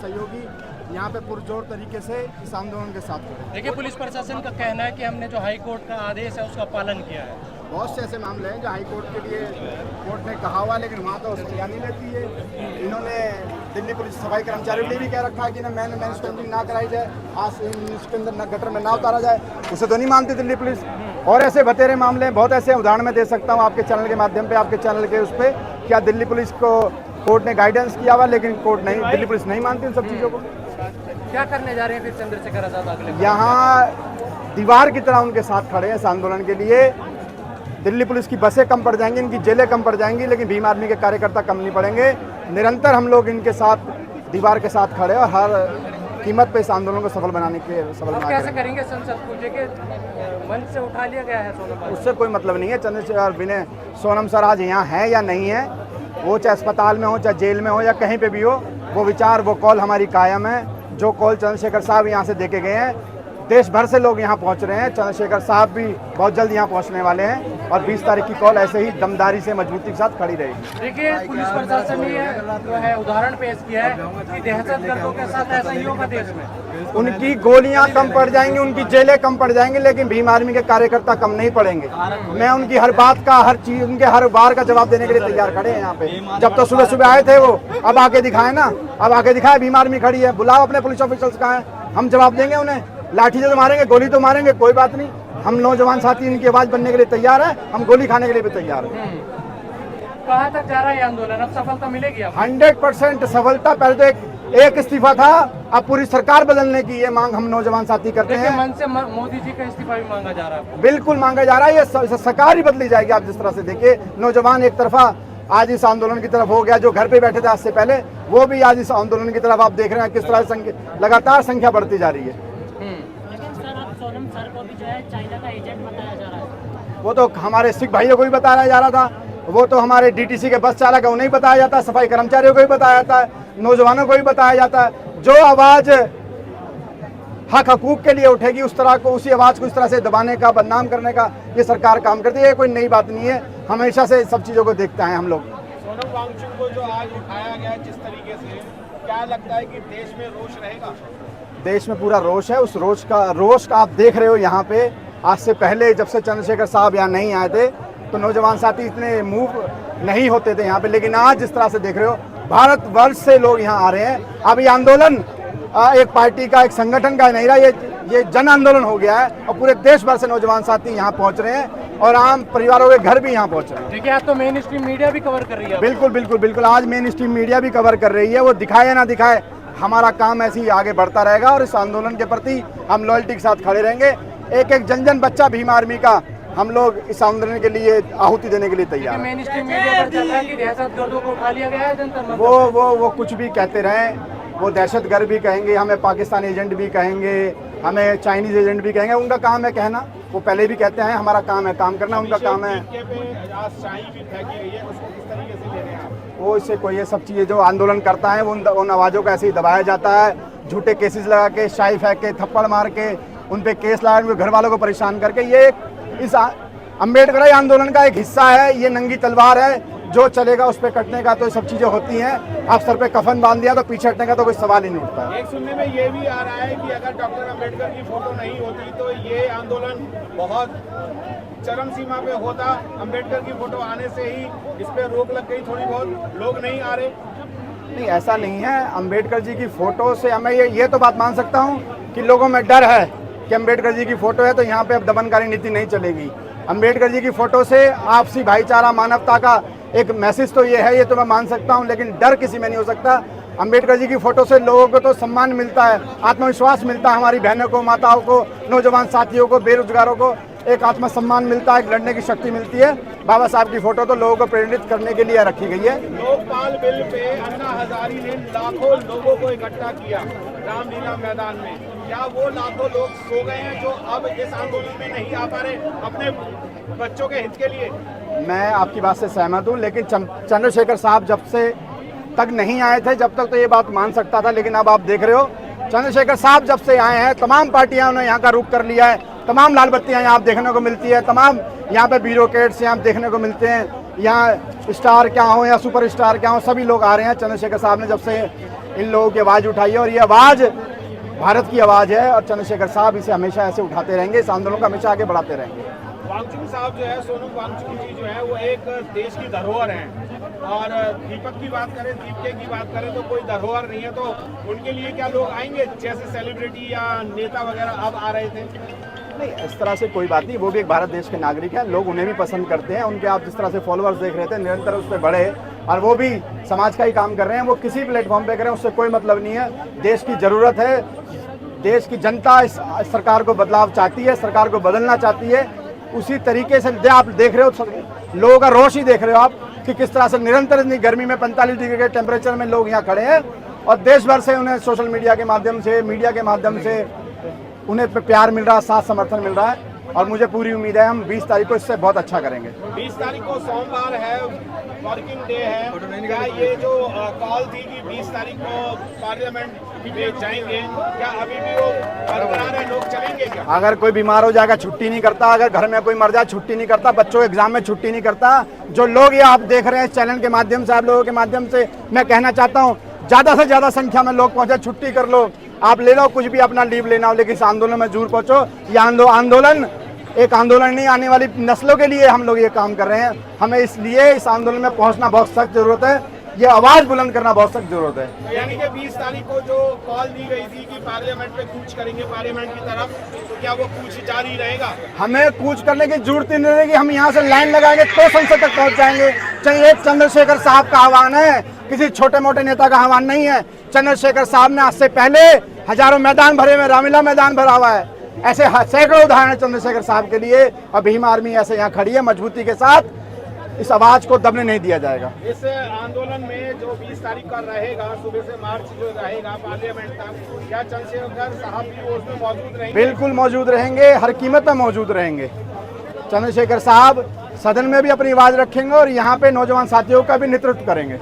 सहयोगी यहाँ पे पुरजोर तरीके से इस आंदोलन के साथ खड़े। देखिए, पुलिस प्रशासन का कहना है कि हमने जो हाई कोर्ट का आदेश है उसका पालन किया है। बहुत से ऐसे मामले हैं जो हाई कोर्ट के लिए कोर्ट ने कहा हुआ, लेकिन वहाँ तो संज्ञान नहीं लेती है। इन्होंने दिल्ली पुलिस सफाई कर्मचारियों के लिए भी कह रखा है कि ना मैन स्टैंपिंग ना कराई जाए, आज इसके अंदर न गटर में ना उतारा जाए, उसे तो नहीं मानती दिल्ली पुलिस। और ऐसे बतेरे मामले हैं, बहुत ऐसे उदाहरण मैं दे सकता हूँ आपके चैनल के माध्यम पे, आपके चैनल के उस पर, क्या दिल्ली पुलिस को कोर्ट ने गाइडेंस किया हुआ, लेकिन कोर्ट नहीं, दिल्ली पुलिस नहीं मानती उन सब चीज़ों को। क्या करने जा रहे हैं फिर चंद्रशेखर आजाद अगले? यहाँ दीवार की तरह उनके साथ खड़े हैं इस आंदोलन के लिए। दिल्ली पुलिस की बसें कम पड़ जाएंगी, इनकी जेलें कम पड़ जाएंगी, लेकिन भीम आर्मी के कार्यकर्ता कम नहीं पड़ेंगे। निरंतर हम लोग इनके साथ दीवार के साथ खड़े हैं और हर कीमत पे इस आंदोलन को सफल बनाने के कैसे करेंगे? संसद पूछे के मंच से उठा लिया गया है सोनम, उससे कोई मतलब नहीं है। चंद्रशेखर विनय सोनम सर आज यहाँ है या नहीं है, वो चाहे अस्पताल में हो, चाहे जेल में हो, या कहीं पे भी हो, वो विचार, वो कॉल हमारी कायम है। जो कॉल चंद्रशेखर साहब यहाँ से देके गए हैं, देश भर से लोग यहाँ पहुँच रहे हैं। चंद्रशेखर साहब भी बहुत जल्द यहाँ पहुँचने वाले हैं और 20 तारीख की कॉल ऐसे ही दमदारी से, मजबूती के साथ खड़ी रहेगी। देखिए, पुलिस प्रशासन ने जो है उदाहरण पेश किया है कि दहशतगर्दों के साथ ऐसा ही होगा देश में। उनकी गोलियां कम पड़ जाएंगी, उनकी जेलें कम पड़ जाएंगी, लेकिन भीम आर्मी के कार्यकर्ता कम नहीं पड़ेंगे। मैं उनकी हर बात का, हर चीज, उनके हर बार का जवाब देने के लिए तैयार खड़े हैं यहाँ पे। जब तो सुबह सुबह आए थे वो, अब आके दिखाए ना, अब आके दिखाए भीम आर्मी खड़ी है। बुलाओ अपने पुलिस ऑफिसर्स कहाँ है, हम जवाब देंगे उन्हें। लाठी तो मारेंगे, गोली तो मारेंगे, कोई बात नहीं। हम नौजवान साथी इनकी आवाज बनने के लिए तैयार है, हम गोली खाने के लिए भी तैयार है। कहाँ तक जा रहा है आंदोलन? अब सफलता मिलेगी? 100% सफलता। पहले तो एक इस्तीफा था, अब पूरी सरकार बदलने की ये मांग हम नौजवान साथी करते हैं। मन से मोदी जी का इस्तीफा भी मांगा जा रहा है। बिल्कुल मांगा जा रहा है, ये सरकार ही बदली जाएगी। आप जिस तरह से देखिए, नौजवान एक तरफा आज इस आंदोलन की तरफ हो गया, जो घर पे बैठे थे आज से पहले, वो भी आज इस आंदोलन की तरफ आप देख रहे हैं किस तरह से लगातार संख्या बढ़ती जा रही है। सोनम सर को भी जो है चाइना का एजेंट बताया जा रहा है। वो तो हमारे सिख भाइयों को भी बताया जा रहा था, वो तो हमारे डीटीसी के बस चालक है उन्हें ही बताया जाता है, सफाई कर्मचारियों को भी बताया जाता है, नौजवानों को भी बताया जाता है। जो आवाज हक हकूक के लिए उठेगी, उस तरह को, उसी आवाज को इस तरह से दबाने का, बदनाम करने का ये सरकार काम करती है। ये कोई नई बात नहीं है, हमेशा से सब चीजों को देखते हैं हम लोग। सोनम वांगचुक को जो आज उठाया गया जिस तरीके से, क्या लगता है कि देश में रोष रहेगा? देश में पूरा रोष है। उस रोष का आप देख रहे हो यहाँ पे। आज से पहले जब से चंद्रशेखर साहब यहाँ नहीं आए थे तो नौजवान साथी इतने मूव नहीं होते थे यहाँ पे, लेकिन आज जिस तरह से देख रहे हो, भारत वर्ष से लोग यहाँ आ रहे हैं। अब ये आंदोलन एक पार्टी का, एक संगठन का नहीं रहा, ये जन आंदोलन हो गया है और पूरे देश भर से नौजवान साथी यहाँ पहुँच रहे हैं और आम परिवारों के घर भी यहाँ पहुँच रहे हैं। देखिए, आज तो मेन स्ट्रीम मीडिया भी कवर कर रही है। बिल्कुल बिल्कुल बिल्कुल, आज मेन स्ट्रीम मीडिया भी कवर कर रही है। वो दिखाए या ना दिखाए, हमारा काम ऐसे ही आगे बढ़ता रहेगा और इस आंदोलन के प्रति हम लॉयल्टी के साथ खड़े रहेंगे। एक एक जन जन बच्चा भीम आर्मी का हम लोग इस आंदोलन के लिए आहुति देने के लिए तैयार हैं। मेन स्ट्रीम मीडिया पर चल रहा है कि दहशतगर्दों को उठा लिया गया है जंतर मंतर। वो कुछ भी कहते रहें, वो दहशतगर्द भी कहेंगे, हमें पाकिस्तानी एजेंट भी कहेंगे, हमें चाइनीज एजेंट भी कहेंगे, उनका काम है कहना। वो पहले भी कहते हैं, हमारा काम है काम करना, उनका काम है। वो इससे कोई ये सब चीज़ें जो आंदोलन करता है, वो उन आवाज़ों को ऐसे ही दबाया जाता है। झूठे केसेस लगा के, शाई फेंक के, थप्पड़ मार के, उन पे केस लगा के, घर वालों को परेशान करके, ये इस अम्बेडकराई आंदोलन का एक हिस्सा है। ये नंगी तलवार है, जो चलेगा उस पर कटने का। तो ये सब चीज़ें होती हैं। आप सर पे कफन बांध दिया तो पीछे हटने का तो कोई सवाल ही नहीं उठता है। एक सुनने में ये भी आ रहा है कि अगर डॉक्टर अम्बेडकर की फोटो नहीं होती तो ये आंदोलन बहुत चरम सीमा पे होता। अम्बेडकर की फोटो आने से ही इस पे रोक लग गई, थोड़ी बहुत लोग नहीं आ रहे। नहीं, ऐसा नहीं है। अम्बेडकर जी की फोटो से मैं ये तो बात मान सकता हूँ कि लोगों में डर है कि अम्बेडकर जी की फोटो है तो यहाँ पे अब दमनकारी नीति नहीं चलेगी। अम्बेडकर जी की फोटो से आपसी भाईचारा, मानवता का एक मैसेज तो ये है, ये तो मैं मान सकता हूँ, लेकिन डर किसी में नहीं हो सकता। अम्बेडकर जी की फोटो से लोगों को तो सम्मान मिलता है, आत्मविश्वास मिलता है। हमारी बहनों को, माताओं को, नौजवान साथियों को, बेरोजगारों को एक आत्मसम्मान मिलता है, एक लड़ने की शक्ति मिलती है। बाबा साहब की फोटो तो लोगों को प्रेरित करने के लिए रखी गई है। लोकपाल बिल पे अन्ना हजारी ने लाखों लोगों को इकट्ठा किया रामलीला मैदान में। क्या वो लाखों लोग सो गए हैं जो अब इस आंदोलन में नहीं आ पा रहे अपने बच्चों के हित के लिए? मैं आपकी बात से सहमत हूँ, लेकिन चंद्रशेखर साहब जब से तक नहीं आए थे, जब तक तो ये बात मान सकता था। लेकिन अब आप देख रहे हो, चंद्रशेखर साहब जब से आए हैं, तमाम पार्टियां ने यहाँ का रुख कर लिया है। तमाम लाल बत्तियां यहाँ देखने को मिलती है, तमाम यहाँ पे ब्यूरोक्रेट्स यहाँ देखने को मिलते हैं। यहाँ स्टार क्या हो या सुपर स्टार क्या हो, सभी लोग आ रहे हैं। चंद्रशेखर साहब ने जब से इन लोगों की आवाज़ उठाइए और ये आवाज़ भारत की आवाज़ है और चंद्रशेखर साहब इसे हमेशा ऐसे उठाते रहेंगे, इस आंदोलन को हमेशा आगे बढ़ाते रहेंगे। वांगचुक साहब जो है, सोनम वांगचुक जी जो है वो एक देश की धरोहर हैं और दीपक की बात करें, दीपके की बात करें तो कोई धरोहर नहीं है, तो उनके लिए क्या लोग आएंगे जैसे सेलिब्रिटी या नेता वगैरह अब आ रहे थे? नहीं, इस तरह से कोई बात नहीं, वो भी एक भारत देश के नागरिक हैं, लोग उन्हें भी पसंद करते हैं, उनके आप जिस तरह से फॉलोअर्स देख रहे थे निरंतर उस पर बढ़े और वो भी समाज का ही काम कर रहे हैं, वो किसी प्लेटफॉर्म पे करें उससे कोई मतलब नहीं है। देश की ज़रूरत है, देश की जनता इस सरकार को बदलाव चाहती है, सरकार को बदलना चाहती है। उसी तरीके से आप देख रहे हो, लोगों का रोष ही देख रहे हो आप कि किस तरह से निरंतर इतनी गर्मी में 45 डिग्री के टेम्परेचर में लोग यहाँ खड़े हैं और देश भर से उन्हें सोशल मीडिया के माध्यम से, मीडिया के माध्यम से उन्हें प्यार मिल रहा है, साथ समर्थन मिल रहा है और मुझे पूरी उम्मीद है हम 20 तारीख को इससे बहुत अच्छा करेंगे। 20 तारीख को सोमवार है, वर्किंग डे है, क्या ये जो कॉल थी कि 20 तारीख को पार्लियामेंट में जाएंगे, क्या अभी भी वो बरकरार है, लोग चलेंगे क्या? अगर कोई बीमार हो जाएगा छुट्टी नहीं करता, अगर घर में कोई मर जाए छुट्टी नहीं करता, बच्चों के एग्जाम में छुट्टी नहीं करता। जो लोग ये आप देख रहे हैं चैनल के माध्यम से, आप लोगों के माध्यम से मैं कहना चाहता हूँ ज़्यादा से ज़्यादा संख्या में लोग पहुँचे, छुट्टी कर लो, आप ले लो कुछ भी अपना लीव लेना हो, लेकिन इस आंदोलन में जरूर पहुँचो। ये आंदोलन एक आंदोलन नहीं, आने वाली नस्लों के लिए हम लोग ये काम कर रहे हैं। हमें इसलिए इस आंदोलन में पहुंचना बहुत सख्त जरूरत है, ये आवाज़ बुलंद करना बहुत सख्त जरूरत है। यानी कि 20 तारीख को जो कॉल दी गई थी कि पार्लियामेंट में कूच करेंगे पार्लियामेंट की तरफ, तो क्या वो कूच जारी रहेगा? हमें कूच करने की जरूरत ही नहीं रहेगी, हम यहाँ से लाइन लगाएंगे तो संसद तक पहुँच जाएंगे। चाहिए चंद्रशेखर साहब का आह्वान है, किसी छोटे मोटे नेता का आह्वान नहीं है। चंद्रशेखर साहब ने आज से पहले हजारों मैदान भरे हुए, रामलीला मैदान भरा हुआ है, ऐसे सैकड़ों उदाहरण चंद्रशेखर साहब के लिए। और भीम आर्मी ऐसे यहाँ खड़ी है मजबूती के साथ, इस आवाज को दबने नहीं दिया जाएगा। इस आंदोलन में जो 20 तारीख का रहेगा, सुबह से मार्च जो रहेगा पार्लियामेंट तक, क्या चंद्रशेखर साहब भी उसमें मौजूद रहेंगे? बिल्कुल मौजूद रहेंगे, हर कीमत में मौजूद रहेंगे। चंद्रशेखर साहब सदन में भी अपनी आवाज रखेंगे और यहाँ पे नौजवान साथियों का भी नेतृत्व करेंगे।